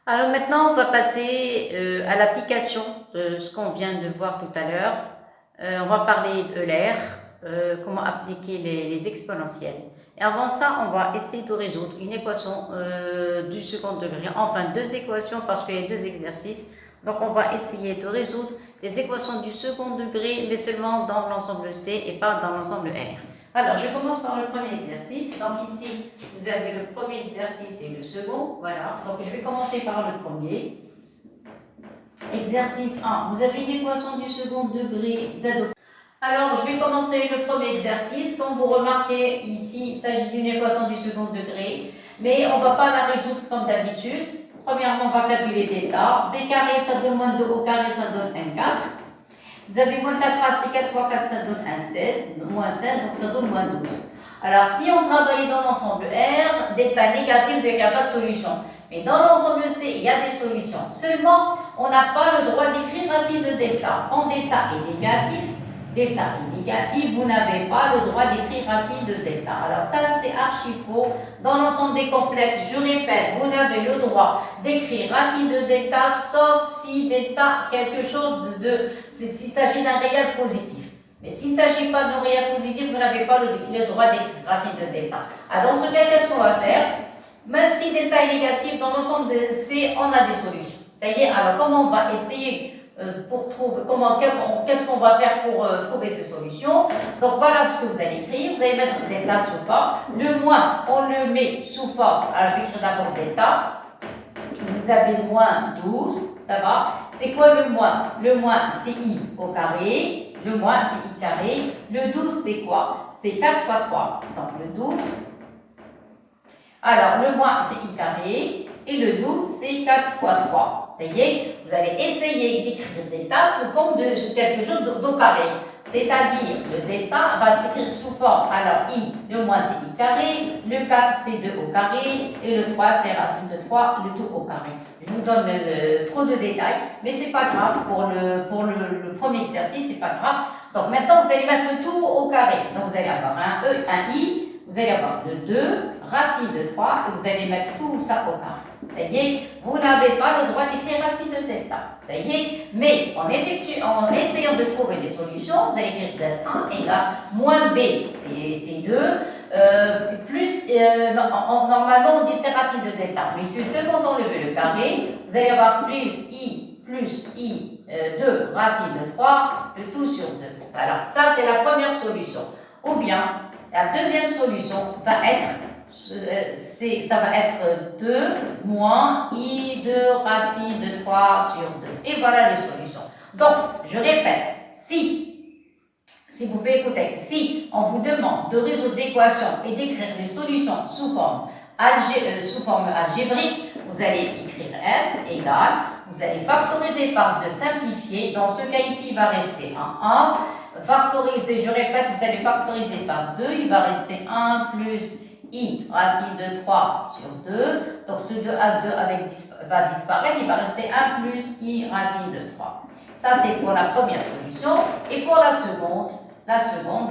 Alors maintenant, on va passer à l'application de ce qu'on vient de voir tout à l'heure. On va parler de l'air, comment appliquer les exponentielles. Et avant ça, on va essayer de résoudre une équation du second degré, enfin deux équations parce qu'il y a deux exercices. Donc on va essayer de résoudre les équations du second degré, mais seulement dans l'ensemble C et pas dans l'ensemble R. Alors, je commence par le premier exercice. Donc ici, vous avez le premier exercice et le second. Voilà. Donc, je vais commencer par le premier. Exercice 1. Vous avez une équation du second degré Z. Alors, je vais commencer le premier exercice. Comme vous remarquez, ici, il s'agit d'une équation du second degré. Mais on ne va pas la résoudre comme d'habitude. Premièrement, on va calculer delta. B carré, ça donne moins 2 au carré, ça donne 1 4. Vous avez moins 4A, c'est 4 fois 4, ça donne 1 16, moins 5, donc ça donne moins 12. Alors, si on travaille dans l'ensemble R, delta négatif, il n'y a pas de solution. Mais dans l'ensemble C, il y a des solutions. Seulement, on n'a pas le droit d'écrire racine de delta. Quand delta est négatif, vous n'avez pas le droit d'écrire racine de delta. Alors ça, c'est archi faux. Dans l'ensemble des complexes, je répète, vous n'avez le droit d'écrire racine de delta, sauf si delta, quelque chose s'il s'agit d'un réel positif. Mais s'il ne s'agit pas d'un réel positif, vous n'avez pas le droit d'écrire racine de delta. Alors dans ce cas, qu'est-ce qu'on va faire? Même si delta est négatif, dans l'ensemble de C, on a des solutions. Ça y est, alors comment on va essayer pour trouver, qu'est-ce qu'on va faire pour trouver ces solutions? Donc voilà ce que vous allez écrire. Vous allez mettre delta sous forme. Le moins, on le met sous forme. Alors je vais écrire d'abord delta. Vous avez moins 12, ça va? C'est quoi le moins? Le moins, c'est I au carré. Le moins, c'est I carré. Le 12, c'est quoi? C'est 4 fois 3. Donc le 12. Alors, le moins, c'est I carré. Et le 12, c'est 4 fois 3. Ça y est, vous allez essayer d'écrire delta sous forme de quelque chose d'au carré. C'est-à-dire, le delta va s'écrire sous forme. Alors, I, le moins, c'est I carré. Le 4, c'est 2 au carré. Et le 3, c'est racine de 3, le tout au carré. Je vous donne trop de détails, mais c'est pas grave. Pour le premier exercice, c'est pas grave. Donc, maintenant, vous allez mettre le tout au carré. Donc, vous allez avoir un E, un I. Vous allez avoir le 2, racine de 3, et vous allez mettre tout ça au carré. Ça y est, vous n'avez pas le droit d'écrire racine de delta. Ça y est, mais en essayant de trouver des solutions, vous allez écrire Z1 égale moins B, c'est 2, plus, normalement on dit c'est racine de delta, mais si seulement enlever le carré, vous allez avoir plus I 2 racine de 3, le tout sur 2. Voilà, ça c'est la première solution. Ou bien, la deuxième solution va être, ça va être 2 moins I2 racine de 3 sur 2. Et voilà les solutions. Donc, je répète, si vous pouvez écouter, si on vous demande de résoudre l'équation et d'écrire les solutions sous forme algébrique, vous allez écrire S égale, vous allez factoriser par 2, simplifier. Dans ce cas ici, il va rester un 1. Factoriser, je répète, vous allez factoriser par 2, il va rester 1 plus I racine de 3 sur 2. Donc ce 2 à 2 va disparaître, il va rester 1 plus I racine de 3. Ça c'est pour la première solution. Et pour la seconde,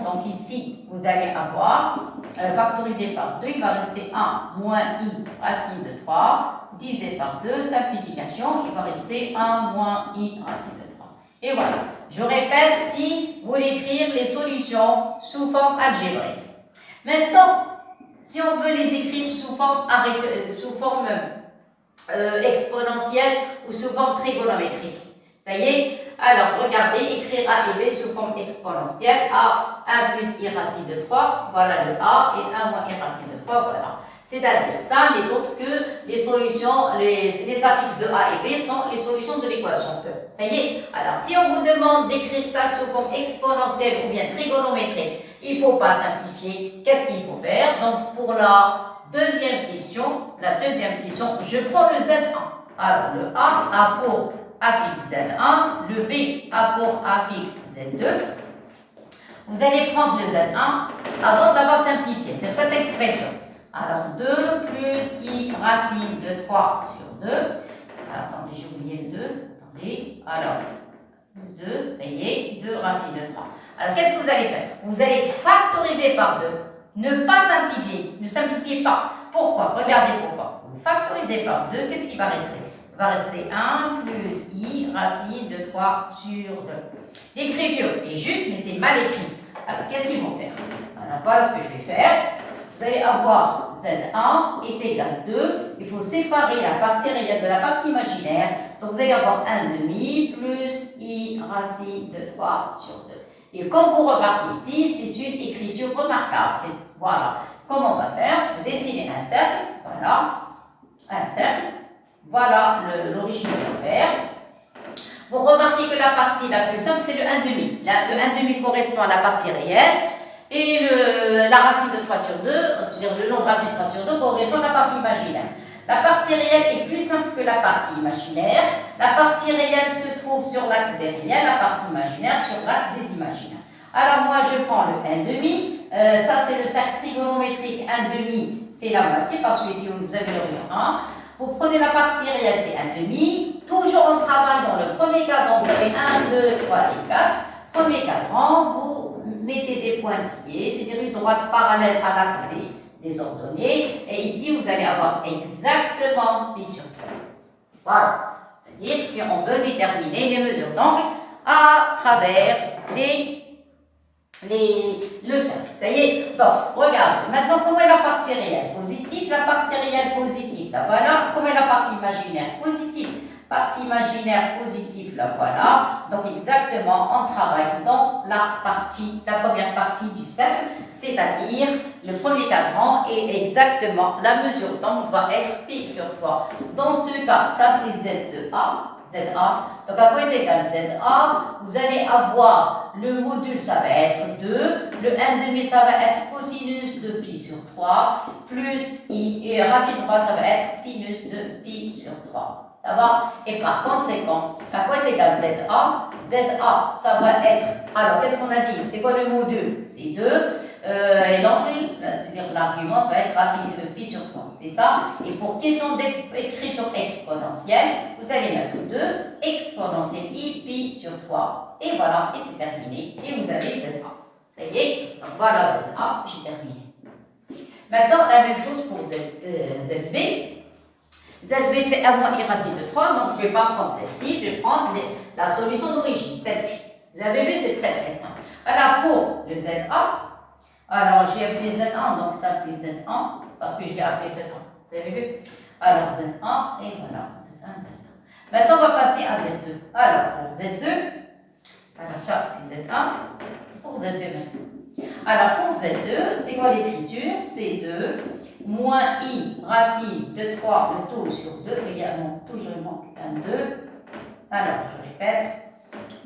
donc ici, vous allez avoir factorisé par 2, il va rester 1 moins I racine de 3, divisé par 2, simplification, il va rester 1 moins I racine de 3. Et voilà. Je répète, si vous voulez écrire les solutions sous forme algébrique. Maintenant, si on veut les écrire sous forme exponentielle ou sous forme trigonométrique, ça y est. Alors, regardez, écrire A et B sous forme exponentielle. A, 1 plus I racine de 3, voilà le A, et 1 moins I racine de 3, voilà. C'est-à-dire, ça n'est autre que les solutions, les affixes de A et B sont les solutions de l'équation E. Ça y est. Alors, si on vous demande d'écrire ça sous forme exponentielle ou bien trigonométrique, il ne faut pas simplifier. Qu'est-ce qu'il faut faire? Donc, pour la deuxième question, je prends le Z1. Alors, le A a pour affixe Z1, le B a pour affixe Z2. Vous allez prendre le Z1 avant de l'avoir simplifié. C'est cette expression. Alors, 2 plus I racine de 3 sur 2. Alors, attendez, j'ai oublié le 2. Attendez. Alors, 2, ça y est, 2 racine de 3. Alors, qu'est-ce que vous allez faire? Vous allez factoriser par 2. Ne pas simplifier. Ne simplifiez pas. Pourquoi? Regardez pourquoi. Vous factorisez par 2, qu'est-ce qui va rester? va rester 1 plus I racine de 3 sur 2. L'écriture est juste, mais c'est mal écrit. Alors, qu'est-ce qu'il faut faire? Alors, voilà ce que je vais faire. Vous allez avoir Z1 est égal à 2. Il faut séparer la partie réelle de la partie imaginaire. Donc, vous allez avoir 1 demi plus I racine de 3 sur 2. Et comme vous remarquez ici, c'est une écriture remarquable. Voilà. Comment on va faire? Vous dessinez un cercle. Voilà. Un cercle. Voilà l'origine du repère. Vous remarquez que la partie la plus simple, c'est le 1 demi. Le 1 demi correspond à la partie réelle. Et la racine de 3 sur 2, c'est-à-dire le nombre racine de 3 sur 2, correspond à la partie imaginaire. La partie réelle est plus simple que la partie imaginaire. La partie réelle se trouve sur l'axe des réels, la partie imaginaire sur l'axe des imaginaires. Alors moi, je prends le 1 demi. Ça, c'est le cercle trigonométrique 1 demi, c'est la moitié, parce que ici, vous avez le 1. Vous prenez la partie réelle, c'est 1 demi. Toujours on travaille dans le premier cadran, vous avez 1, 2, 3 et 4. Premier cadran, vous mettez des pointillés, c'est-à-dire une droite parallèle à l'axe des ordonnées. Et ici, vous allez avoir exactement pi sur 3. Voilà. C'est-à-dire si on veut déterminer les mesures d'angle à travers le cercle. Ça y est. Donc, regardez. Maintenant, comment est la partie réelle? Positive. La partie réelle positive. Là, voilà. Comment est la partie imaginaire? Positive. Partie imaginaire positive, là voilà. Donc exactement, on travaille dans la première partie du cercle, c'est-à-dire le premier cadran, et exactement la mesure d'angle va être pi sur 3. Dans ce cas, ça c'est ZA. Donc à quoi est égal ZA? Vous allez avoir le module, ça va être 2, le 1 demi, ça va être cosinus de pi sur 3, plus I, et racine de 3, ça va être sinus de pi sur 3. Ça va? Et par conséquent, à quoi est égal ZA? ZA, ça va être. Alors, qu'est-ce qu'on a dit? C'est quoi le module? C'est 2. Et l'angle, c'est-à-dire l'argument, ça va être racine de pi sur 3. C'est ça? Et pour question d'écriture exponentielle, vous allez mettre 2 exponentielle I pi sur 3. Et voilà, et c'est terminé. Et vous avez ZA. Ça y est? Donc voilà ZA, j'ai terminé. Maintenant, la même chose pour ZB. ZB, c'est 1 moins I racine de 3, donc je ne vais pas prendre celle-ci, je vais prendre la solution d'origine, celle-ci. Vous avez vu, c'est très très simple. Voilà pour le ZA. Alors, j'ai appelé Z1, donc ça c'est Z1, parce que je l'ai appelé Z1. Vous avez vu? Alors, Z1, et voilà, Z1, Z1. Maintenant, on va passer à Z2. Alors, pour Z2, alors ça c'est Z1, pour Z2 maintenant. Alors, pour Z2, c'est quoi l'écriture? C'est 2 moins I racine de 3, le tout sur 2, également, toujours il manque un 2. Alors, je répète,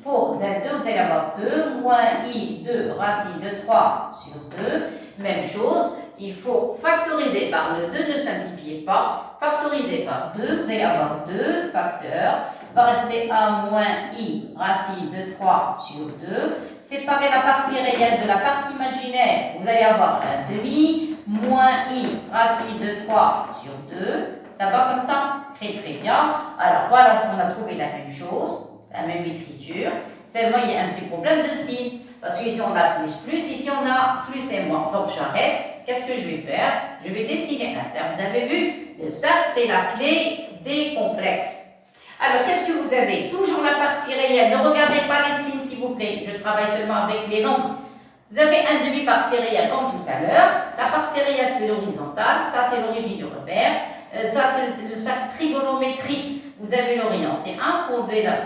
pour Z2, vous allez avoir 2 moins I 2 racine de 3 sur 2. Même chose, il faut factoriser par le 2, ne simplifiez pas. Factoriser par 2, vous allez avoir 2 facteurs. Va rester 1 moins I racine de 3 sur 2. Séparer la partie réelle de la partie imaginaire, vous allez avoir un demi moins I racine de 3 sur 2. Ça va comme ça? Très très bien. Alors voilà ce qu'on a trouvé, la même chose, la même écriture. Seulement il y a un petit problème de signe. Parce qu'ici on a plus, ici on a plus et moins. Donc j'arrête. Qu'est-ce que je vais faire? Je vais dessiner un cercle. Vous avez vu? Le cercle, c'est la clé des complexes. Alors, qu'est-ce que vous avez? Toujours la partie réelle. Ne regardez pas les signes, s'il vous plaît. Je travaille seulement avec les nombres. Vous avez un demi-partie réelle comme tout à l'heure. La partie réelle, c'est l'horizontale. Ça, c'est l'origine du repère. Ça, c'est le cercle trigonométrique. Vous avez l'orient, c'est 1.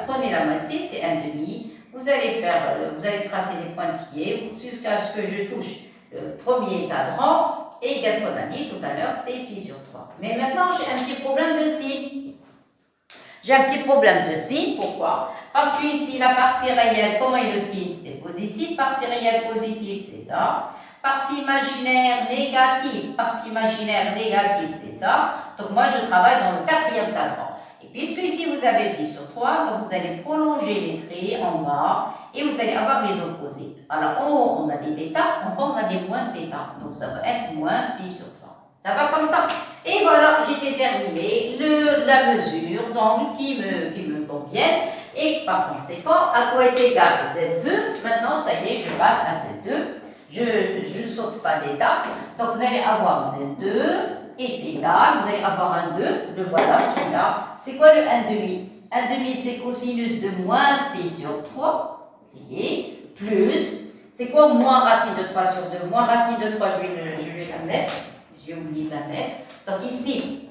Prenez la moitié, c'est un demi. Vous allez tracer des pointillés jusqu'à ce que je touche le premier cadran. Et qu'est-ce qu'on a dit tout à l'heure? C'est pi sur 3. Mais maintenant, j'ai un petit problème de signe. J'ai un petit problème de signe, pourquoi? Parce que ici, la partie réelle, comment est le signe? C'est positif, partie réelle positive, c'est ça. Partie imaginaire négative, c'est ça. Donc moi, je travaille dans le 4e cadran. Et puisque ici, vous avez pi sur 3, donc vous allez prolonger les traits en bas et vous allez avoir les opposés. Alors, en haut, on a des θ, en bas, on a des moins θ. Donc ça va être moins pi sur 3. Ça va comme ça. Et voilà, j'ai déterminé la mesure d'angle qui me convient. Et par conséquent, à quoi est égal Z2? Maintenant, ça y est, je passe à Z2. Je ne saute pas d'étape. Donc, vous allez avoir Z2 est égal, vous allez avoir un 2, le voilà, celui-là. C'est quoi le 1 demi? 1 demi, c'est cosinus de moins pi sur 3, et plus, c'est quoi moins racine de 3 sur 2? Moins racine de 3, je vais la mettre, j'ai oublié de la mettre. Donc ici,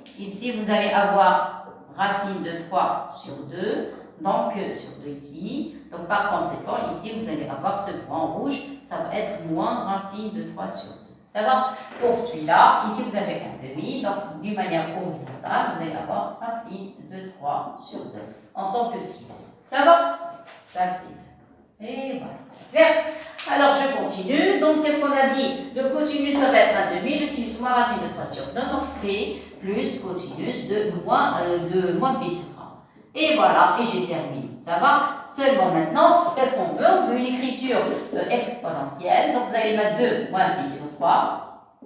vous allez avoir racine de 3 sur 2, donc sur 2 ici. Donc par conséquent, ici, vous allez avoir ce point rouge, ça va être moins racine de 3 sur 2. Ça va? Pour celui-là, ici vous avez un demi, donc d'une manière horizontale, vous allez avoir racine de 3 sur 2 en tant que sinus. Ça va? Ça c'est. Et voilà. Clair? Alors je continue. Donc qu'est-ce qu'on a dit? Le cosinus ça va être un demi, le sinus moins racine de 3 sur 2, donc c'est plus cosinus de moins pi sur 3. Et voilà, et j'ai terminé. Ça va? Seulement maintenant, qu'est-ce qu'on veut? On veut une écriture exponentielle. Donc vous allez mettre 2 moins pi sur 3.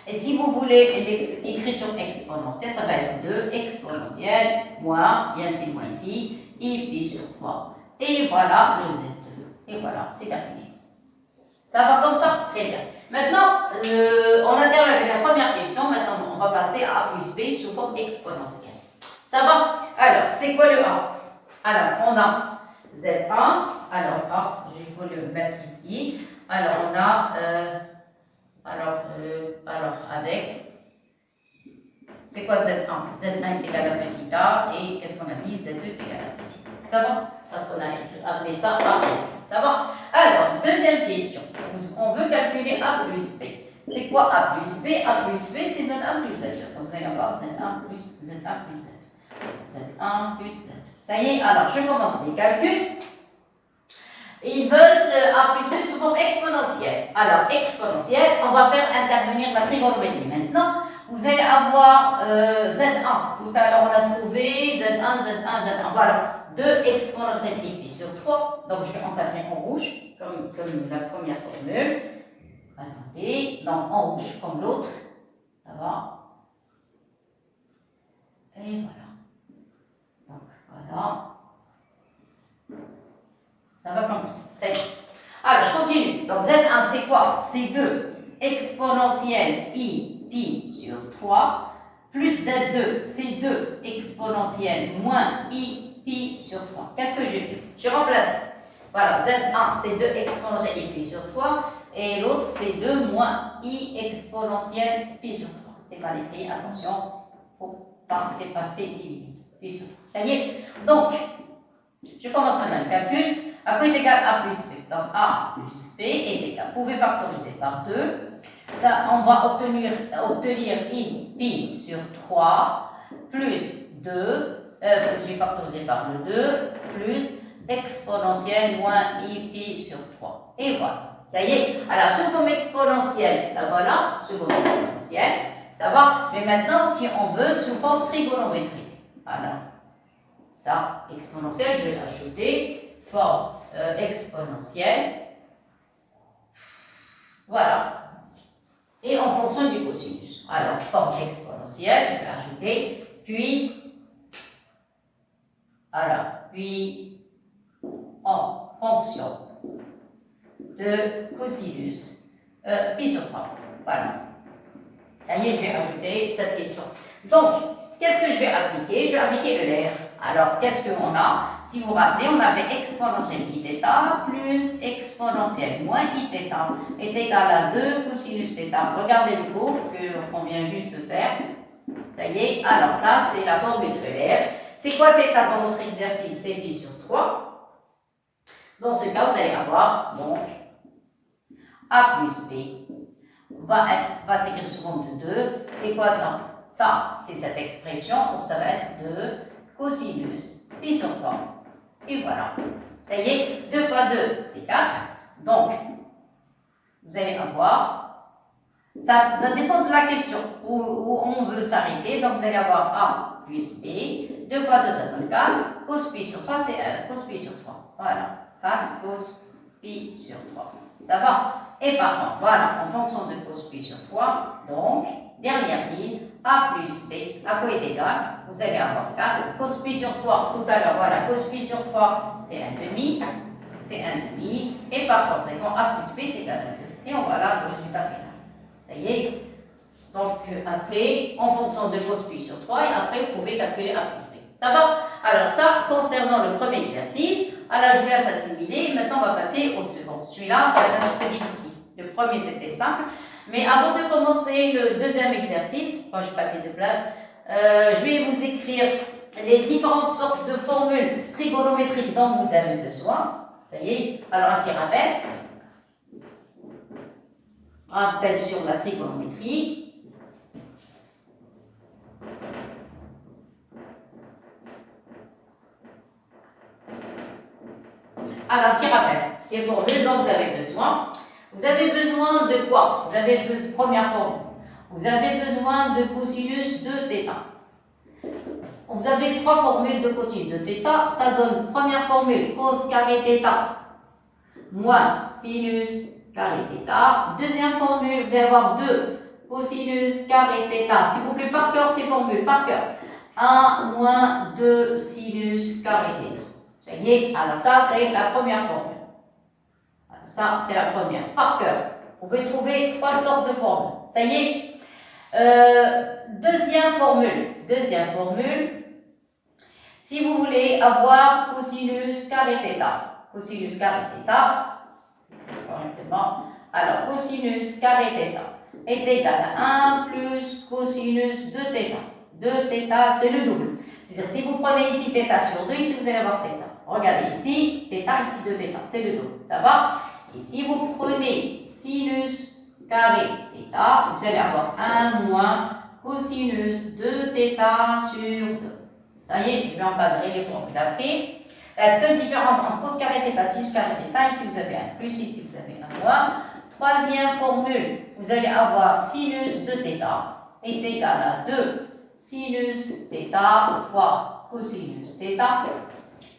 Et si vous voulez l'écriture exponentielle, ça va être 2 exponentielle moins, il y a un signe moins ici, i pi sur 3. Et voilà le Z2. Et voilà, c'est terminé. Ça va comme ça? Très bien. Maintenant, on a terminé avec la première question. Maintenant, on va passer à A plus B sous forme exponentielle. Ça va? Alors, c'est quoi le A? Alors, on a Z1. Alors, A, il faut le mettre ici. Alors, on a, avec, c'est quoi Z1? Z1 est égal à petit a, et qu'est-ce qu'on a dit? Z2 est égal à petit a. Ça va? Parce qu'on a appelé ça A. Ça va? Alors, deuxième question. On veut calculer A plus B. C'est quoi A plus B? A plus B, c'est Z1 plus Z2. Donc, vous allez avoir Z1 plus Z1 plus Z2. Z1 plus Z2. Ça y est, alors je commence les calculs. Ils veulent A plus B sous forme exponentielle. Alors, exponentielle, on va faire intervenir la trigonométrie. Maintenant, vous allez avoir Z1. Tout à l'heure, on a trouvé Z1, Z1, Z1. Voilà, 2 exponentielles pi sur 3. Donc, je vais encadrer en rouge, comme la première formule. Attendez, donc en rouge comme l'autre. Ça va? Et voilà. Donc, voilà. Ça va comme ça. Très bien. Alors, je continue. Donc, Z1, c'est quoi? C'est 2 exponentielle i pi sur 3 plus Z2, c'est 2 exponentielle moins i pi sur 3. Qu'est-ce que j'ai fait? Je remplace. Voilà, Z1, c'est 2 exponentielle i pi sur 3 et l'autre, c'est 2 moins i exponentielle pi sur 3. C'est mal écrit, attention, il ne faut pas dépasser i pi sur 3. Ça y est. Donc, je commence maintenant le calcul. A quoi est égal A plus B? Donc A plus B est égal. Vous pouvez factoriser par 2. Ça, on va obtenir I pi sur 3 plus 2. Je vais factoriser par le 2 plus exponentielle moins I pi sur 3. Et voilà. Ça y est. Alors, sous forme exponentielle, là voilà, sous forme exponentielle, ça va. Mais maintenant, si on veut, sous forme trigonométrique. Alors, ça, exponentielle, je vais ajouter forme exponentielle. Voilà. Et en fonction du cosinus. Alors, forme exponentielle, je vais ajouter, puis en fonction de cosinus pi sur 3. Voilà. Ça y est, je vais ajouter cette question. Donc, qu'est-ce que je vais appliquer? Je vais appliquer ER. Alors, qu'est-ce qu'on a? Si vous vous rappelez, on avait exponentielle i θ plus exponentielle moins i θ est égal à 2 cosinus θ. Regardez le cours qu'on vient juste de faire. Ça y est, alors ça, c'est la formule de ER. C'est quoi θ dans notre exercice? C'est pi sur 3. Dans ce cas, vous allez avoir, donc, A plus B va s'écrire sous forme de 2. C'est quoi ça? Ça, c'est cette expression, donc ça va être 2 cosinus pi sur 3. Et voilà. Ça y est, 2 fois 2, c'est 4. Donc, vous allez avoir, ça dépend de la question, où on veut s'arrêter. Donc, vous allez avoir A plus B. 2 fois 2, ça donne 4. Cos pi sur 3, c'est cos pi sur 3. Voilà. 4 cos pi sur 3. Ça va? Et par contre, voilà, en fonction de cos pi sur 3, donc, dernière ligne, A plus B, à quoi est égal? Vous allez avoir 4, cos pi sur 3, tout à l'heure, voilà, cos pi sur 3, c'est 1,5, et par conséquent, A plus B est égal à 2. Et on voit là le résultat final. Ça y est? Donc après, en fonction de cos pi sur 3, et après vous pouvez calculer A plus B. Ça va? Alors ça, concernant le premier exercice, alors je vous laisse assimiler. Maintenant, on va passer au second. Celui-là, ça va être un peu difficile. Le premier, c'était simple. Mais avant de commencer le deuxième exercice, quand je passe de place, je vais vous écrire les différentes sortes de formules trigonométriques dont vous avez besoin. Ça y est. Alors, un petit rappel. Rappel sur la trigonométrie. Alors, un petit rappel. Les formules dont vous avez besoin. Vous avez besoin de quoi? Vous avez besoin, première formule. Vous avez besoin de cosinus de θ. Vous avez trois formules de cosinus de θ. Ça donne première formule, cos carré θ moins sinus carré θ. Deuxième formule, vous allez avoir 2 cosinus carré θ. S'il vous plaît, par cœur ces formules, par cœur. 1 moins 2 sinus carré θ. Ça y est, alors ça c'est la première formule. Ça, c'est la première, par cœur. Vous pouvez trouver trois sortes de formules. Ça y est. Deuxième formule. Deuxième formule. Si vous voulez avoir cosinus carré θ. Cosinus carré θ. Correctement. Alors, cosinus carré θ est égal à 1 plus cosinus de θ. De θ, c'est le double. C'est-à-dire, si vous prenez ici θ sur 2, ici vous allez avoir θ. Regardez ici, θ, ici 2θ. C'est le double. Ça va? Et si vous prenez sinus carré θ, vous allez avoir 1 moins cosinus de θ sur 2. Ça y est, je vais encadrer les formules après. La seule différence entre cos carré θ, sinus carré θ, ici vous avez un plus, ici vous avez un moins. Troisième formule, vous allez avoir sinus de θ est égal à 2 sinus θ fois cosinus θ.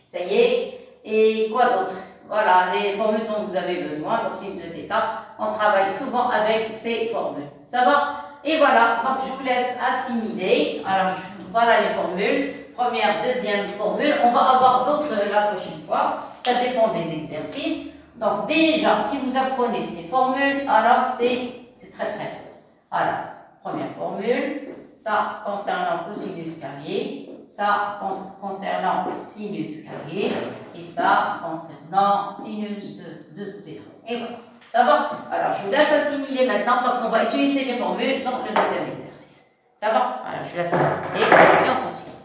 Ça y est. Et quoi d'autre? Voilà, les formules dont vous avez besoin, donc sinus de θ, on travaille souvent avec ces formules. Ça va? Et voilà, donc je vous laisse assimiler. Alors, voilà les formules. Première, deuxième formule. On va avoir d'autres la prochaine fois. Ça dépend des exercices. Donc, déjà, si vous apprenez ces formules, alors c'est très très bien. Alors, première formule, ça concernant cosinus carré. Ça concernant sinus carré et ça concernant sinus de θ. Et voilà, ça va? Alors, je vous laisse assimiler maintenant parce qu'on va utiliser les formules dans le deuxième exercice. Ça va? Alors, je vous laisse assimiler et on continue.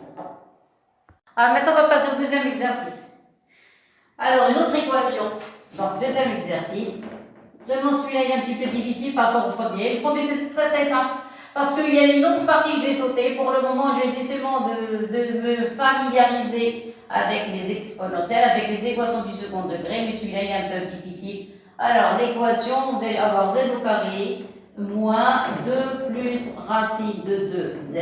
Alors, maintenant, on va passer au deuxième exercice. Alors, une autre équation. Donc, deuxième exercice. Seulement celui-là, il est un petit peu difficile par rapport au premier. Le premier, c'est très très simple. Parce qu'il y a une autre partie que je vais sauter. Pour le moment, je vais essayer seulement de me familiariser avec les exponentielles, avec les équations du second degré. Mais celui-là, il est un peu difficile. Alors, l'équation, vous allez avoir z au carré moins 2 plus racine de 2z.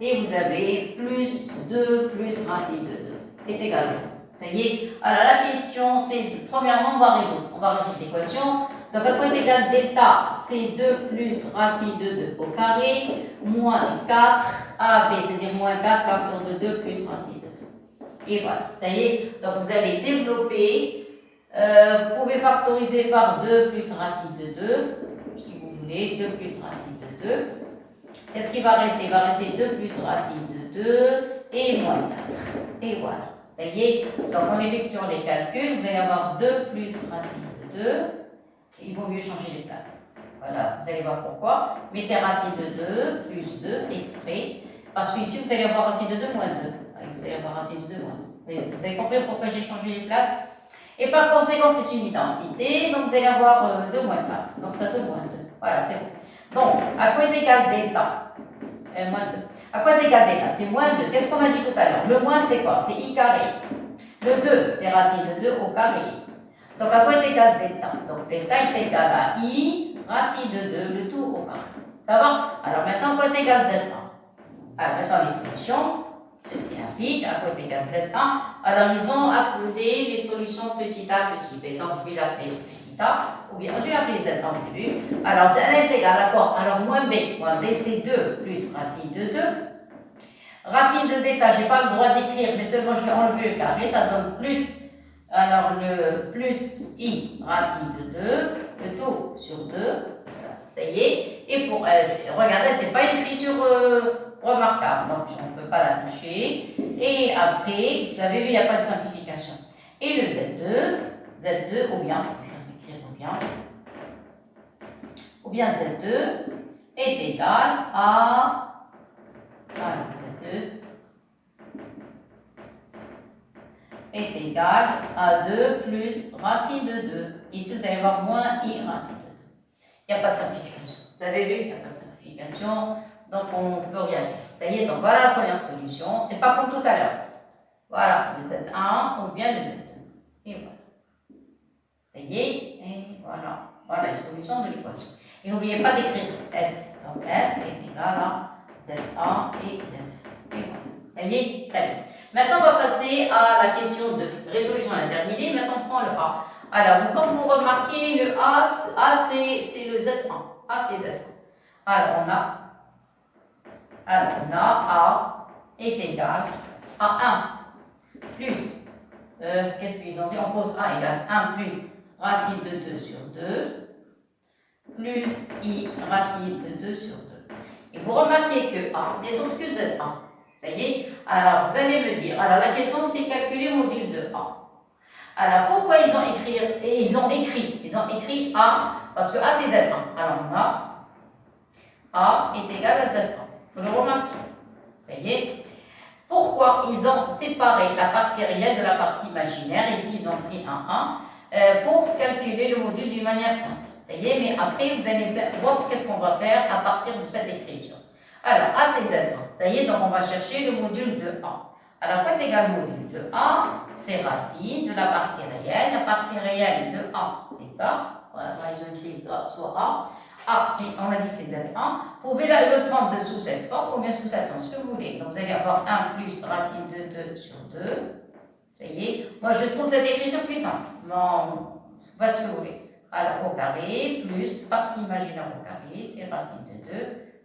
Et vous avez plus 2 plus racine de 2 est égal à 0. Ça y est. Alors, la question, c'est, premièrement, on va résoudre. On va résoudre l'équation. Donc, à point égal delta, c'est 2 plus racine de 2 au carré, moins 4, AB, c'est-à-dire moins 4 facteur de 2 plus racine de 2. Et voilà, ça y est. Donc, vous allez développer. Vous pouvez factoriser par 2 plus racine de 2, si vous voulez, 2 plus racine de 2. Qu'est-ce qui va rester? Il va rester 2 plus racine de 2 et moins 4. Et voilà, ça y est. Donc, on effectue les calculs. Vous allez avoir 2 plus racine de 2. Il vaut mieux changer les places. Voilà, vous allez voir pourquoi. Mettez racine de 2 plus 2 exprès. Parce qu'ici, vous allez avoir racine de 2 moins 2. Vous allez avoir racine de 2 moins 2. Vous avez compris pourquoi j'ai changé les places? Et par conséquent, c'est une identité. Donc, vous allez avoir 2 moins 4. Donc, ça 2 moins 2. Voilà, c'est bon. Donc, à quoi est égal delta? Moins 2. À quoi est égal delta? C'est moins 2. Qu'est-ce qu'on a dit tout à l'heure? Le moins, c'est quoi? C'est i carré. Le 2, c'est racine de 2 au carré. Donc, à quoi est égal delta? Donc, delta est égal à i, racine de 2, le tout au carré. Ça va? Alors, maintenant, à quoi est égal z1? Alors, maintenant, les solutions, c'est rapide. À quoi est égal z1? Alors, ils ont appelé les solutions petit a, petit b. Donc, je vais l'appeler petit a, ou bien, je vais l'appeler z1 au début. Alors, z1 est égal à quoi? Alors, moins b. Moins b, c'est 2 plus racine de 2. Racine de delta, je n'ai pas le droit d'écrire, mais seulement je vais enlever le carré, ça donne plus. Alors, le plus i racine de 2, le tout sur 2, Ça y est. Et pour, regardez, c'est pas une écriture remarquable, donc on ne peut pas la toucher. Et après, vous avez vu, il n'y a pas de simplification. Et le Z2 ou bien, je vais écrire ou bien Z2 est égal à, alors Z2 est égal à 2 plus racine de 2. Ici, vous allez voir moins I racine de 2. Il n'y a pas de simplification. Vous avez vu, il n'y a pas de simplification, donc on ne peut rien faire. Ça y est, donc voilà la première solution. C'est pas comme tout à l'heure. Voilà, le Z1 ou bien le Z2. Et voilà. Ça y est, et voilà. Voilà les solutions de l'équation. Et n'oubliez pas d'écrire S. Donc S est égal à Z1 et Z2. Et voilà. Ça y est, très bien. Maintenant, on va passer à la question de résolution indéterminée. Maintenant, on prend le A. Alors, comme vous remarquez, le A c'est le Z1. A, c'est Z1. Alors, on a A est égal à 1 plus, qu'est-ce qu'ils ont dit? On pose A égale 1 plus racine de 2 sur 2 plus I racine de 2 sur 2. Et vous remarquez que A n'est autre que Z1. Ça y est? Alors, vous allez me dire, alors la question c'est calculer le module de A. Alors, pourquoi ils ont écrit A, parce que A c'est Z1. Alors, on A est égal à Z1. Vous le remarquez. Ça y est? Pourquoi ils ont séparé la partie réelle de la partie imaginaire? Ici, ils ont pris un 1 pour calculer le module d'une manière simple. Ça y est, mais après, vous allez voir qu'est-ce qu'on va faire à partir de cette écriture. Alors, A c'est Z1. Ça y est, donc on va chercher le module de A. Alors, quoi est égal au module de A? C'est racine de la partie réelle. La partie réelle de A, c'est ça. Voilà, ils ont écrit ça, soit A. A, on a dit c'est Z1. Vous pouvez le prendre sous cette forme ou bien sous cette forme, ce que vous voulez. Donc, vous allez avoir 1 plus racine de 2 sur 2. Ça y est. Moi, je trouve cette écriture plus simple. Non, faites ce que vous voulez. Alors, au carré, plus partie imaginaire au carré, c'est racine de 2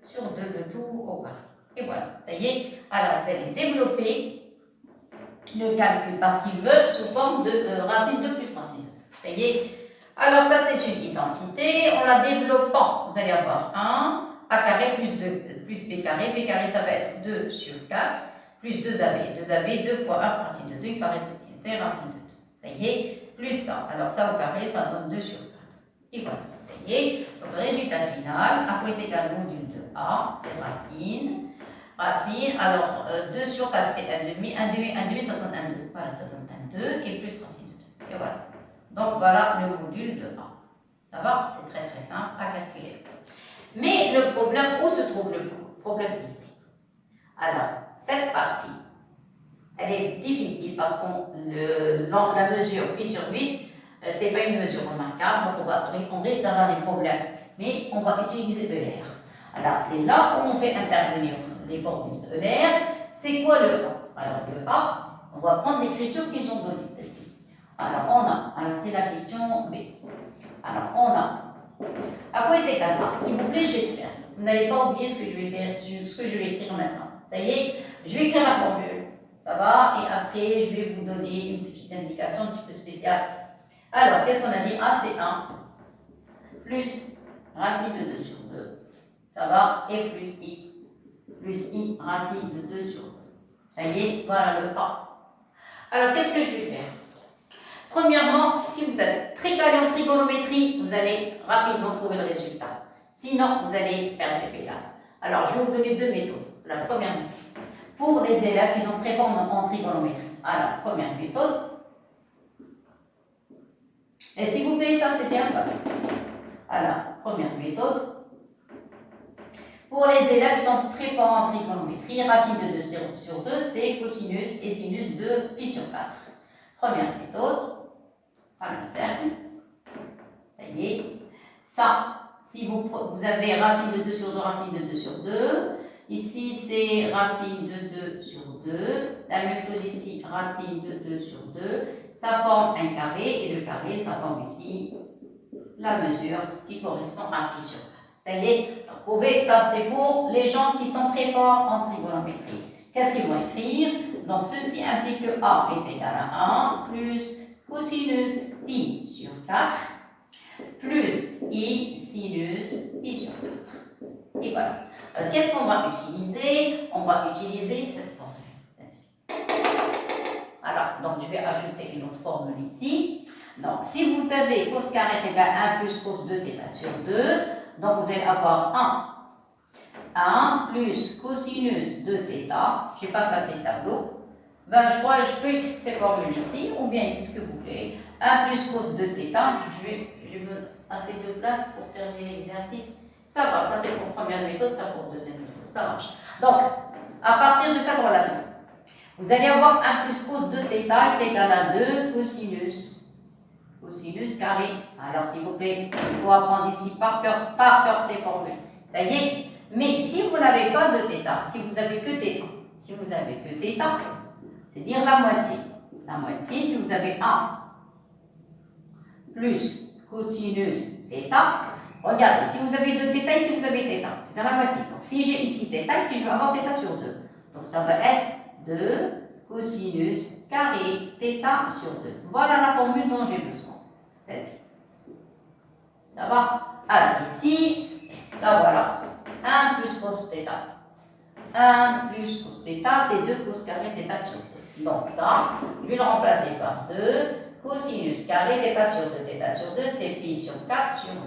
sur 2, le tout au carré. Et voilà, ça y est. Alors, vous allez développer le calcul parce qu'ils veulent sous forme de racine 2 plus racine 2. Ça y est. Alors, ça, c'est une identité. En la développant, vous allez avoir 1, A carré plus 2, plus B carré. B carré, ça va être 2 sur 4, plus 2AB. 2AB, 2 fois 1 racine de 2, il va rester racine de 2. Ça y est, plus ça. Alors, ça au carré, ça donne 2 sur 4. Et voilà, ça y est. Donc, le résultat final, A est égal au module de A, c'est racine. Racine, alors 2 sur 4, c'est 1 demi. 1 demi, ça donne 1 2. Voilà, ça donne 1 2 et plus racine de 2. Et voilà. Donc, voilà le module de A. Ça va? C'est très très simple à calculer. Mais le problème, où se trouve le problème ici? Alors, cette partie, elle est difficile parce qu'on la mesure pi sur 8, ce n'est pas une mesure remarquable, donc on risque d'avoir des problèmes. Mais on va utiliser ER. Alors, c'est là où on fait intervenir les formules ER. C'est quoi le A? Alors, le A, on va prendre l'écriture qu'ils ont donnée, celle-ci. Alors, c'est la question B. Alors, on a. À quoi est égal A? S'il vous plaît, j'espère. Vous n'allez pas oublier ce que je vais écrire maintenant. Ça y est, je vais écrire la formule. Ça va? Et après, je vais vous donner une petite indication un petit peu spéciale. Alors, qu'est-ce qu'on a dit? A, c'est 1 plus racine de 2 sur 2. Ça va? Et plus I racine de 2 sur 2. Ça y est, voilà le A. Alors, qu'est-ce que je vais faire? Premièrement, si vous êtes très calé en trigonométrie, vous allez rapidement trouver le résultat. Sinon, vous allez perdre les pédales. Alors, je vais vous donner deux méthodes. La première méthode, pour les élèves qui sont très forts en trigonométrie. Alors, première méthode. Et s'il vous plaît, ça c'est bien fait. Alors, première méthode. Pour les élèves qui sont très forts en trigonométrie, racine de 2 sur 2, c'est cosinus et sinus de pi sur 4. Première méthode. Voilà le cercle. Ça y est. Ça, si vous avez racine de 2 sur 2, racine de 2 sur 2. Ici, c'est racine de 2 sur 2. La même chose ici, racine de 2 sur 2. Ça forme un carré et le carré, ça forme ici la mesure qui correspond à pi sur 4. Ça y est, vous pouvez, ça c'est pour les gens qui sont très forts en trigonométrie. Qu'est-ce qu'ils vont écrire? Donc, ceci implique que A est égal à 1 plus cosinus pi sur 4 plus I sinus pi sur 4. Et voilà. Alors, qu'est-ce qu'on va utiliser? On va utiliser cette formule. Alors, donc je vais ajouter une autre formule ici. Donc, si vous avez cos carré est égal à 1 plus cos de θ sur 2, donc vous allez avoir 1 plus cosinus de θ. Je n'ai pas passé le tableau. Ben, je peux écrire ces formules ici, ou bien ici, ce que vous voulez. 1 plus cos de θ. Je veux assez de place pour terminer l'exercice. Ça va, ça c'est pour première méthode, ça pour deuxième méthode. Ça marche. Donc, à partir de cette relation, vous allez avoir 1 plus cos de θ est égal à 2 cosinus carré. Alors, s'il vous plaît, il faut apprendre ici par cœur ces formules. Ça y est. Mais si vous n'avez pas de θ, si vous avez que θ, c'est dire la moitié. La moitié, si vous avez 1 plus cosinus θ, regardez, si vous avez 2 θ, ici vous avez θ, c'est à la moitié. Donc, si j'ai ici θ, ici je vais avoir θ sur 2. Donc, ça va être 2 cosinus carré θ sur 2. Voilà la formule dont j'ai besoin. Celle-ci. Ça va? Alors, ici, là voilà. 1 plus cos θ. 1 plus cos θ, c'est 2 cos carré θ sur 2. Donc, ça, je vais le remplacer par 2 cosinus carré θ sur 2. θ sur 2, c'est pi sur 4 sur 2.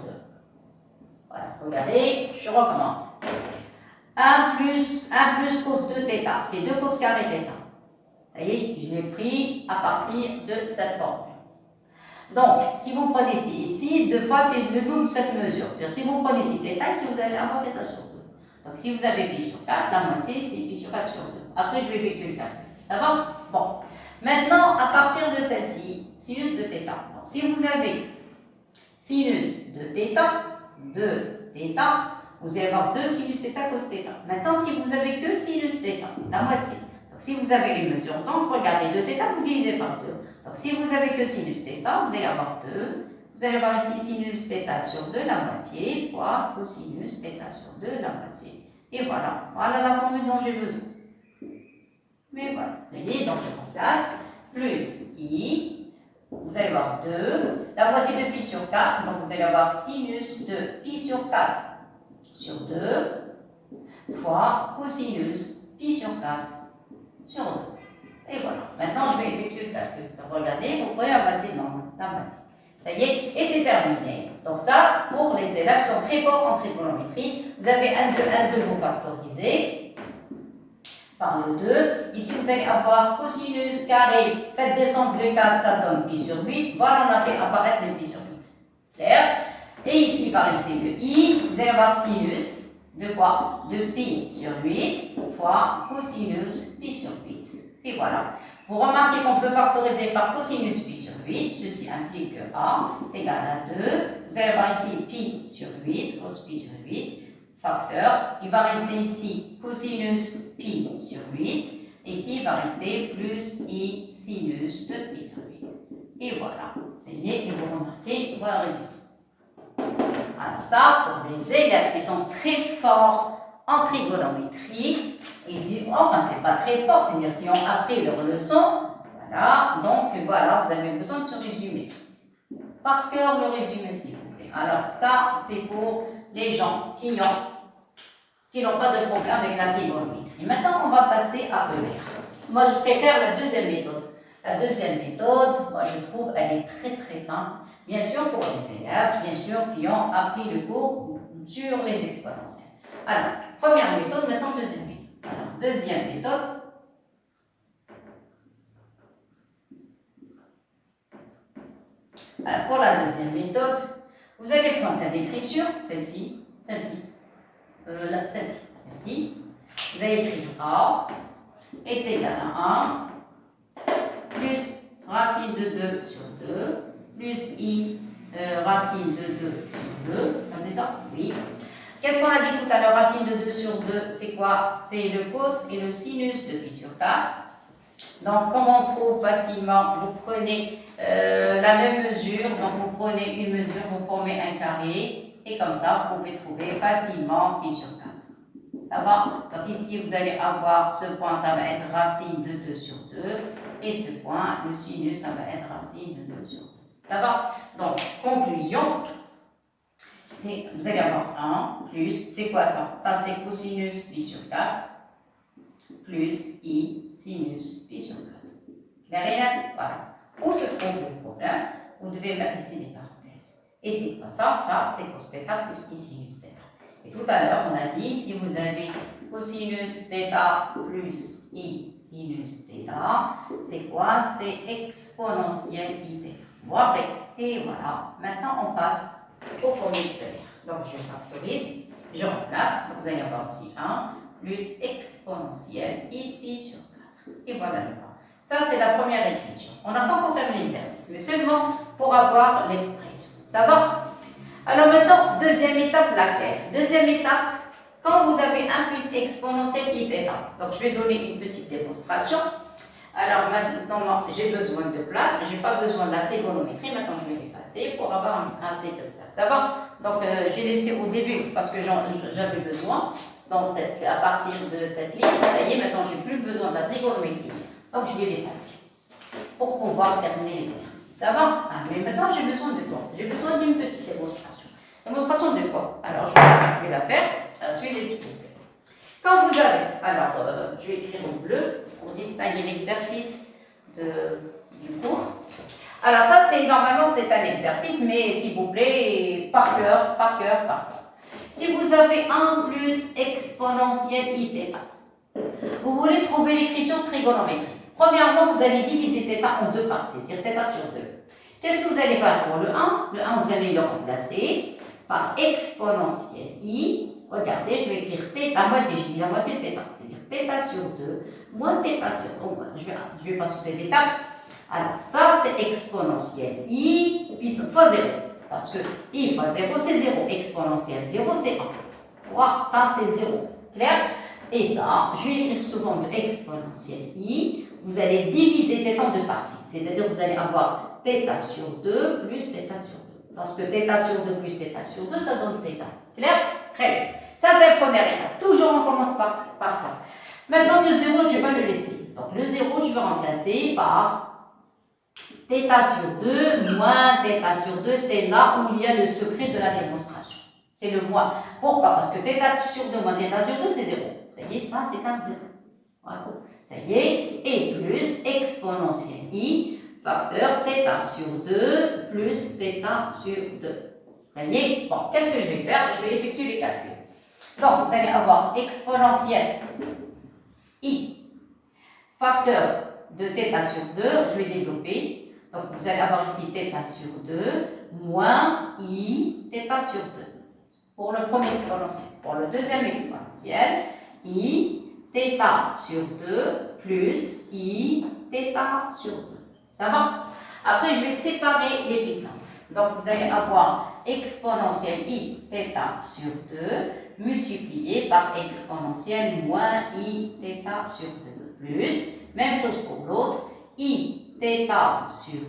Voilà, regardez, je recommence. 1 plus cos de θ, c'est 2 cos carré θ. Vous voyez, je l'ai pris à partir de cette formule. Donc, si vous prenez ici, 2 fois, c'est le double de cette mesure. C'est-à-dire, si vous prenez ici θ, ici vous allez avoir θ sur 2. Donc, si vous avez pi sur 4, la moitié, c'est pi sur 4 sur 2. Après, je vais effectuer le calcul. Ça va? Bon. Maintenant, à partir de celle-ci, sinus de θ. Donc, si vous avez sinus de θ, vous allez avoir 2 sinus θ cos θ. Maintenant, si vous avez que sinus θ, la moitié. Donc, si vous avez les mesures, donc regardez 2 θ, vous divisez par 2. Donc, si vous avez que sinus θ, vous allez avoir 2. Vous allez avoir ici sinus θ sur 2, la moitié, fois cosinus θ sur 2, la moitié. Et voilà. Voilà la formule dont j'ai besoin. Mais voilà. Vous voyez, donc je remplace. Plus I. Vous allez avoir 2. La moitié de pi sur 4. Donc, vous allez avoir sinus de pi sur 4 sur 2 fois cosinus pi sur 4 sur 2. Et voilà. Maintenant, je vais effectuer le calcul. Donc, regardez, vous prenez la moitié, non, la moitié. Ça y est, et c'est terminé. Donc ça, pour les élèves qui sont très forts en trigonométrie, vous avez 1, 2, 1, 2, vous factorisez par le 2. Ici, vous allez avoir cosinus carré, faites descendre le 4, ça donne pi sur 8. Voilà, on a fait apparaître le pi sur 8. Clair? Et ici, il va rester le i. Vous allez avoir sinus de quoi? De pi sur 8 fois cosinus pi sur 8. Et voilà. Vous remarquez qu'on peut factoriser par cosinus pi sur 8. Ceci implique que a est égal à 2. Vous allez avoir ici pi sur 8, cos pi sur 8, facteur. Il va rester ici cosinus pi sur 8. Et ici, il va rester plus i sinus de pi sur 8. Et voilà. C'est bien, et vous remarquez, voilà le résultat. Alors ça, pour les élèves qui sont très forts en trigonométrie, enfin c'est pas très fort, c'est-à-dire qui ont appris leur leçon, voilà, donc voilà, vous avez besoin de ce résumé. Par cœur le résumé s'il vous plaît. Alors ça, c'est pour les gens qui n'ont pas de problème avec la trigonométrie. Maintenant, on va passer à Euler. Moi, je préfère la deuxième méthode. La deuxième méthode, moi je trouve, elle est très très simple. Bien sûr pour les élèves, bien sûr, qui ont appris le cours sur les exponentielles. Alors, première méthode, maintenant deuxième méthode. Alors, deuxième méthode. Alors, pour la deuxième méthode, vous allez prendre cette écriture, celle-ci. Vous allez écrire A est égal à 1 plus racine de 2 sur 2 plus i racine de 2 sur 2. C'est ça? Oui. Qu'est-ce qu'on a dit tout à l'heure? Racine de 2 sur 2, c'est quoi? C'est le cos et le sinus de pi sur 4. Donc, comme on trouve facilement, vous prenez la même mesure. Donc, vous prenez une mesure, vous formez un carré. Et comme ça, vous pouvez trouver facilement pi sur 4. Ça va? Donc, ici, vous allez avoir ce point, ça va être racine de 2 sur 2. Et ce point, le sinus, ça va être racine de 2 sur 2. Ça va? Donc, conclusion. vous allez avoir 1 plus, c'est quoi ça? Ça, c'est cosinus pi sur 4 plus i sinus pi sur 4. Clair et net? Voilà. Où se trouve le problème? Vous devez mettre ici des parenthèses. Et c'est quoi ça? Ça, c'est cos θ plus i sinus θ. Et tout à l'heure, on a dit, si vous avez cosinus θ plus i sinus θ, c'est quoi? C'est exponentielle i θ. Vous vous rappelez? Et voilà. Maintenant, on passe aux formules claires. Donc, je factorise, je remplace. Donc, vous allez avoir ici 1 plus exponentielle i pi sur 4. Et voilà le bas. Ça, c'est la première écriture. On n'a pas encore terminé l'exercice, mais seulement pour avoir l'expression. Ça va? Alors maintenant, deuxième étape, laquelle? Deuxième étape, quand vous avez 1 plus exponentielle i θ. Donc, je vais donner une petite démonstration. Alors maintenant, j'ai besoin de place. Je n'ai pas besoin de la trigonométrie. Maintenant, je vais l'effacer pour avoir assez de place. Ça va? Donc, j'ai laissé au début parce que j'avais besoin à partir de cette ligne. Vous voyez, maintenant, je n'ai plus besoin de la trigonométrie. Donc, je vais l'effacer pour pouvoir terminer l'exercice. Ça va? Mais maintenant, j'ai besoin de quoi? J'ai besoin d'une petite démonstration. Démonstration de quoi? Alors, je vais la faire. Suivez s'il vous plaît. Quand vous avez, alors, je vais écrire en bleu pour distinguer l'exercice du cours. Alors, ça, normalement, c'est un exercice, mais s'il vous plaît, par cœur. Si vous avez 1 plus exponentielle i θ, vous voulez trouver l'écriture trigonométrique. Premièrement, vous allez diviser θ en deux parties, c'est-à-dire θ sur 2. Qu'est-ce que vous allez faire pour le 1? Le 1, vous allez le remplacer par exponentielle i. Regardez, je vais écrire θ moitié, je dis la moitié de θ, c'est-à-dire θ sur 2 moins θ sur 2. Je vais pas sauter d'étape. Alors, ça, c'est exponentielle i puissance fois 0. Parce que i fois 0, c'est 0. Exponentielle 0, c'est 1. Voilà, ça, c'est 0. Clair? Et ça, je vais écrire souvent de exponentielle i. Vous allez diviser θ en deux parties. C'est-à-dire que vous allez avoir θ sur 2 plus θ sur 2. Parce que θ sur 2 plus θ sur 2, ça donne θ. Clair? Très bien. Ça, c'est la première étape. Toujours, on commence par ça. Maintenant, le 0, je ne vais pas le laisser. Donc, le 0, je vais remplacer par θ sur 2 moins θ sur 2. C'est là où il y a le secret de la démonstration. C'est le moins. Pourquoi? Parce que θ sur 2 moins θ sur 2, c'est 0. Ça y est, ça, c'est un 0. Voilà. Ça y est. Et plus exponentielle i, facteur θ sur 2 plus θ sur 2. Ça y est. Bon, qu'est-ce que je vais faire? Je vais effectuer les calculs. Donc, vous allez avoir exponentielle i, facteur de θ sur 2, je vais développer. Donc, vous allez avoir ici θ sur 2 moins i θ sur 2. Pour le premier exponentiel. Pour le deuxième exponentiel, i θ sur 2 plus i θ sur 2. Ça va? Après, je vais séparer les puissances. Donc, vous allez avoir exponentielle i θ sur 2 multiplié par exponentielle moins i θ sur 2 plus, même chose pour l'autre, i θ sur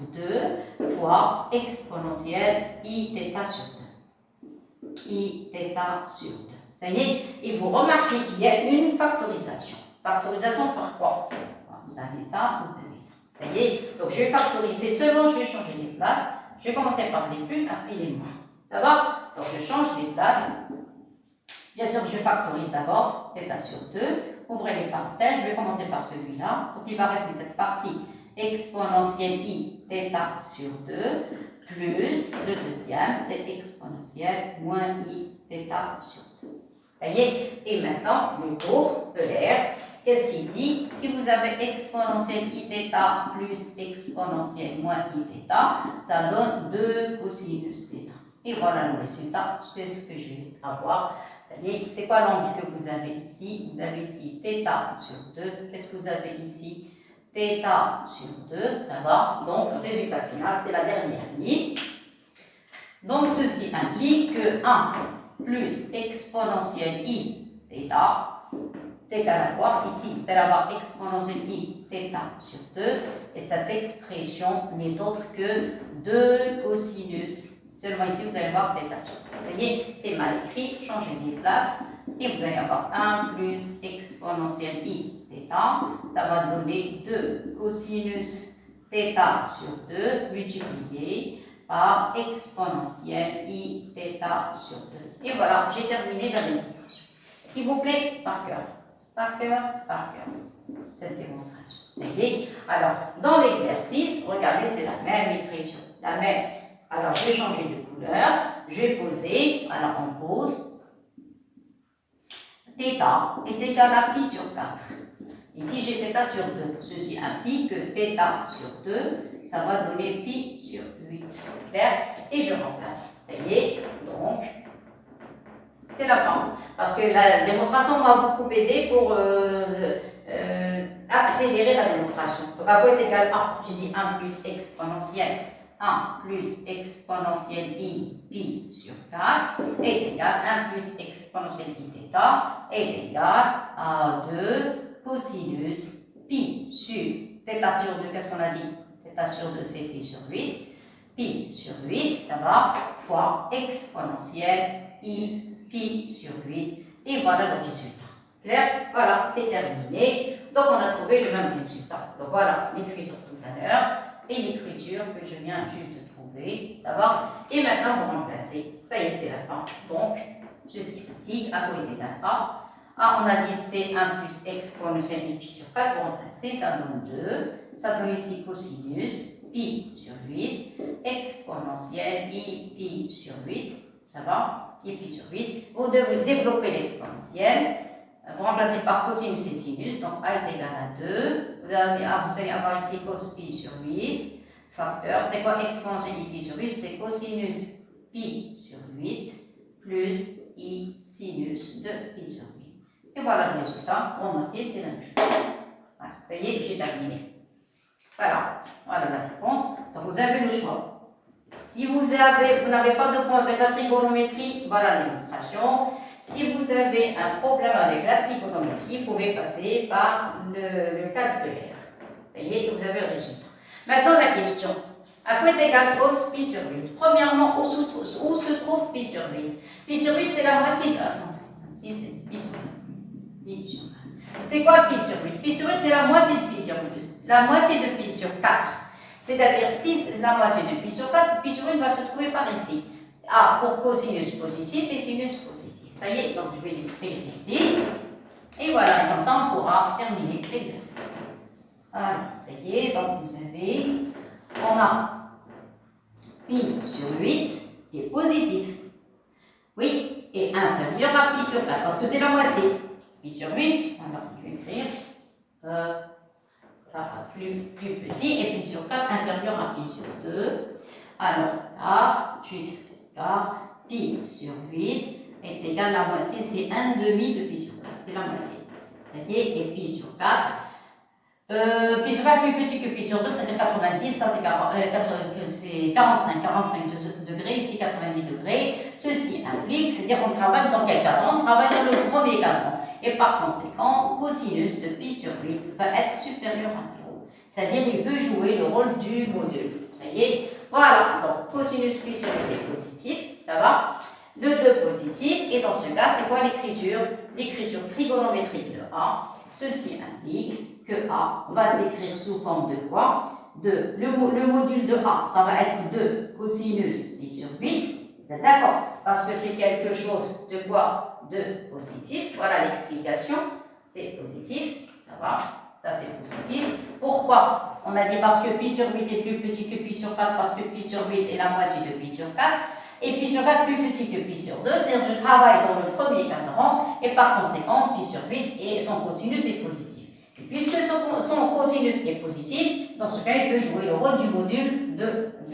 2 fois exponentielle i θ sur 2. I θ sur 2. Ça y est, et vous remarquez qu'il y a une factorisation. Factorisation par quoi? Vous avez ça, vous avez ça. Ça y est, donc je vais factoriser seulement, je vais changer les places. Je vais commencer par les plus, après les moins. Ça va? Donc je change les places. Bien sûr, je factorise d'abord θ sur 2. Ouvrez les parenthèses, je vais commencer par celui-là. Donc il va rester cette partie exponentielle i θ sur 2 plus le deuxième, c'est exponentielle moins i θ sur 2. Ça y est, et maintenant le cours Euler. Qu'est-ce qu'il dit? Si vous avez exponentielle i θ plus exponentielle moins i θ, ça donne 2 cosinus θ. Et voilà le résultat, c'est ce que je vais avoir. C'est quoi l'angle que vous avez ici? Vous avez ici θ sur 2. Qu'est-ce que vous avez ici? θ sur 2, ça va. Donc, le résultat final, c'est la dernière ligne. Donc, ceci implique que 1 plus exponentielle i θ, c'est égal à quoi? Ici, vous allez avoir exponentielle i θ sur 2. Et cette expression n'est autre que 2 cosinus. Seulement ici, vous allez voir θ sur 2. Ça y est, c'est mal écrit, changez les places. Et vous allez avoir 1 plus exponentielle i θ. Ça va donner 2 cosinus θ sur 2 multiplié par exponentielle I θ sur 2. Et voilà, j'ai terminé la démonstration. S'il vous plaît, par cœur, cette démonstration. Ça y est. Alors, dans l'exercice, regardez, c'est la même écriture, la même. Alors, je vais changer de couleur, je vais poser, alors on pose θ est égal à pi sur 4. Ici, j'ai θ sur 2. Ceci implique que θ sur 2, ça va donner pi sur 8. Clair? Et je remplace. Ça y est. Donc, c'est la fin. Parce que la démonstration m'a beaucoup aidé pour accélérer la démonstration. Donc, à quoi est égal à? J'ai dit 1 plus exponentielle. 1 plus exponentielle I pi sur 4 est égal à 1 plus exponentielle I θ est égal à 2 cosinus pi sur θ sur 2, qu'est-ce qu'on a dit? Θ sur 2 c'est pi sur 8. Pi sur 8, ça va, fois exponentielle I pi sur 8. Et voilà le résultat. Clair? Voilà, c'est terminé. Donc on a trouvé le même résultat. Donc voilà l'écriture tout à l'heure et l'écriture que je viens juste de trouver. Ça va? Et maintenant vous remplacez. Ça y est, c'est la fin. Donc, ceci implique à quoi est égal A. A, on a dit c'est 1 plus exponentielle I pi sur 4. Vous remplacez, ça donne 2. Ça donne ici cosinus pi sur 8. Exponentielle I pi sur 8. Ça va? I pi sur 8. Vous devez développer l'exponentielle. Vous remplacez par cosinus et sinus, donc A est égal à 2. Vous allez avoir ici cos pi sur 8. Facteur, c'est quoi exponentielle I pi sur 8? C'est cosinus pi sur 8 plus I sinus de pi sur 8. Et voilà le résultat. Remarquez, c'est la même chose. Voilà, ça y est, j'ai terminé. Voilà la réponse. Donc vous avez le choix. Si vous n'avez pas de point avec la trigonométrie, voilà la démonstration. Si vous avez un problème avec la trigonométrie, vous pouvez passer par le calculaire. Ça y est, vous avez le résultat. Maintenant, la question. À quoi est égal cos pi sur 8? Premièrement, où se trouve pi sur 8? Pi sur 8, c'est la moitié de... Si, c'est pi sur 8. C'est quoi pi sur 8? Pi sur 8, c'est la moitié de pi sur 8. La moitié de pi sur 4. C'est-à-dire, si c'est la moitié de pi sur 4, pi sur 8 va se trouver par ici. A pour cosinus positif et sinus positif. Ça y est, donc je vais l'écrire ici. Et voilà, comme ça on pourra terminer l'exercice. Alors, ça y est, donc vous avez, on a pi sur 8 qui est positif. Oui, et inférieur à pi sur 4, parce que c'est la moitié. Pi sur 8, alors je vais écrire plus petit, et pi sur 4 inférieur à pi sur 2. Alors, car, je vais écrire car pi sur 8 est égal à la moitié, c'est 1 demi de pi sur 4, c'est la moitié. Ça y est, et pi sur 4. Pi sur 4 plus petit que pi sur 2, c'est 90, ça c'est 45 degrés, ici 90 degrés. Ceci implique, c'est-à-dire on travaille dans quel cadran? On travaille dans le premier cadran. Et par conséquent, cosinus de pi sur 8 va être supérieur à 0. C'est-à-dire il peut jouer le rôle du module. Ça y est, voilà, donc cosinus pi sur 8 est positif, ça va? Le 2 positif, et dans ce cas, c'est quoi l'écriture? L'écriture trigonométrique de A. Ceci implique que A va s'écrire sous forme de quoi? Le module de A, ça va être 2 cosinus pi sur 8. Vous êtes d'accord? Parce que c'est quelque chose de quoi? De positif. Voilà l'explication. C'est positif. Ça va? Ça, c'est positif. Pourquoi? On a dit parce que pi sur 8 est plus petit que pi sur 4, parce que pi sur 8 est la moitié de pi sur 4. Et pi sur 4 plus petit que pi sur 2, c'est-à-dire que je travaille dans le premier cadran, et par conséquent, pi sur 8 et son cosinus est positif. Et puisque son cosinus est positif, dans ce cas, il peut jouer le rôle du module de 1.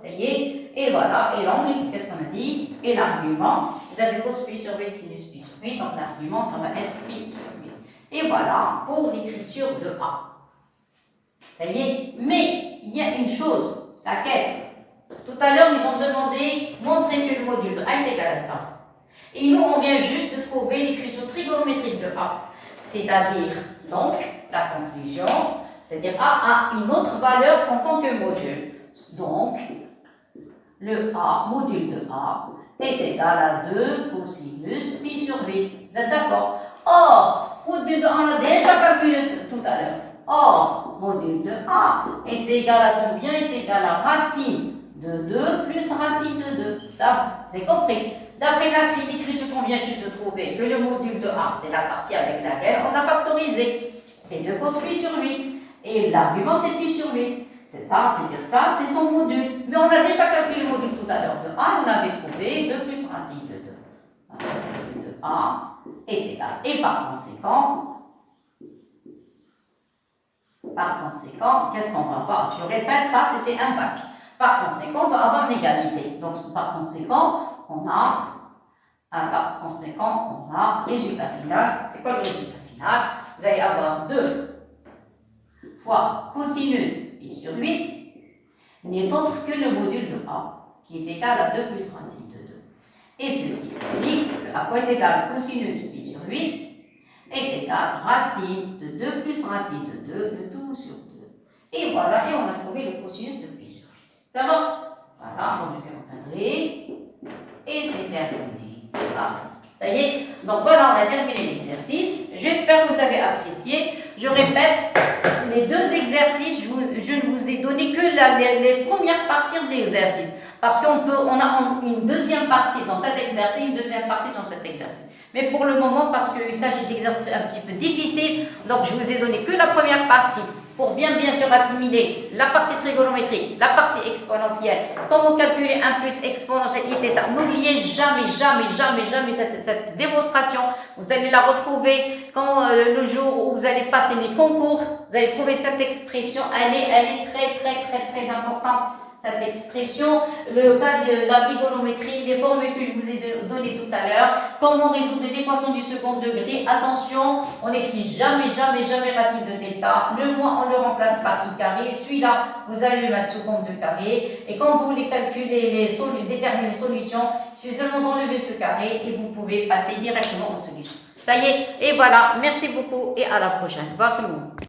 Ça y est, et voilà, et l'angle, qu'est-ce qu'on a dit? Et l'argument, vous avez cos pi sur 8, sinus pi sur 8, donc l'argument, ça va être pi sur 8. Et voilà pour l'écriture de A. Ça y est, mais il y a une chose, laquelle? Tout à l'heure, ils ont demandé, montrer que le module de A est égal à ça. Et nous, on vient juste de trouver l'écriture trigonométrique de A. C'est-à-dire, donc, la conclusion, c'est-à-dire A a une autre valeur en tant que module. Donc, le A, module de A, est égal à 2 cosinus pi sur 8. Vous êtes d'accord? Or, module de A, on l'a déjà calculé tout à l'heure. Or, module de A est égal à combien? Est égal à racine de 2 plus racine de 2. Ça, vous avez compris. D'après la grille d'écriture qu'on vient juste de trouver, que le module de A, c'est la partie avec laquelle on a factorisé. C'est 2 cos pi sur 8. Et l'argument, c'est pi sur 8. C'est ça, c'est-à-dire ça, c'est son module. Mais on a déjà calculé le module tout à l'heure de A, et on avait trouvé 2 plus racine de 2. De A est égal. Et par conséquent, qu'est-ce qu'on va avoir? Je répète, ça, c'était un bac. Par conséquent, on va avoir une égalité. Donc, par conséquent, on a résultat final. C'est quoi le résultat final? Vous allez avoir 2 fois cosinus pi sur 8 n'est autre que le module de A, qui est égal à 2 plus racine de 2. Et ceci indique que à quoi est égal cosinus pi sur 8 est égal racine de 2 plus racine de 2, le tout sur 2. Et voilà, et on a trouvé le cosinus de pi sur 8. Ça va? Voilà, donc je vais encadrer. Et c'est terminé. Voilà. Ça y est. Donc voilà, on a terminé l'exercice. J'espère que vous avez apprécié. Je répète, les 2 exercices, je ne vous ai donné que les premières parties de l'exercice. Parce qu'on a une deuxième partie dans cet exercice, une deuxième partie dans cet exercice. Mais pour le moment, parce qu'il s'agit d'exercices un petit peu difficiles, donc je vous ai donné que la première partie pour bien sûr assimiler la partie trigonométrique, la partie exponentielle, comment calculer 1 plus exponentielle θ. N'oubliez jamais cette démonstration. Vous allez la retrouver quand le jour où vous allez passer les concours. Vous allez trouver cette expression. Elle est très importante. Cette expression, le cas de la trigonométrie, les formules que je vous ai données tout à l'heure, comment résoudre les équations du second degré. Attention, on n'écrit jamais racine de θ. Le moins, on le remplace par i carré. Celui-là, vous allez le mettre sous forme de carré. Et quand vous voulez calculer déterminer les solutions, il suffit seulement d'enlever ce carré et vous pouvez passer directement aux solutions. Ça y est, et voilà. Merci beaucoup et à la prochaine. Au revoir tout le monde.